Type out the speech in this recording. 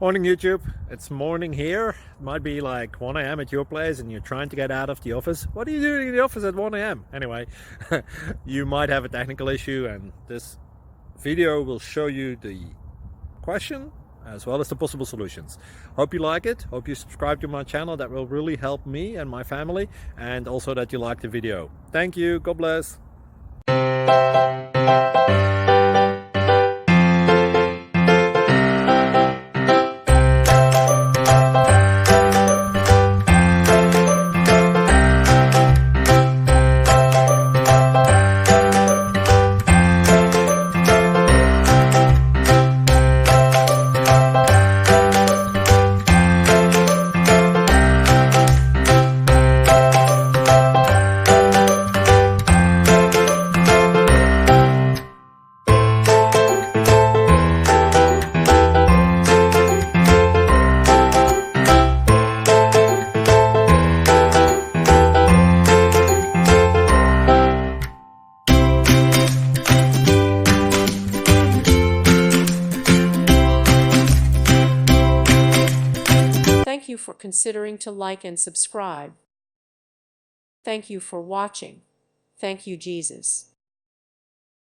Morning YouTube, it's morning here. It might be like 1 a.m. at your place and you're trying to get out of the office. What are you doing in the office at 1 a.m.? Anyway, you might have a technical issue and this video will show you the question as well as the possible solutions. Hope you like it, hope you subscribe to my channel. That will really help me and my family, and also that you like the video. Thank you, God bless. Thank you for considering to like and subscribe. Thank you for watching. Thank you, Jesus.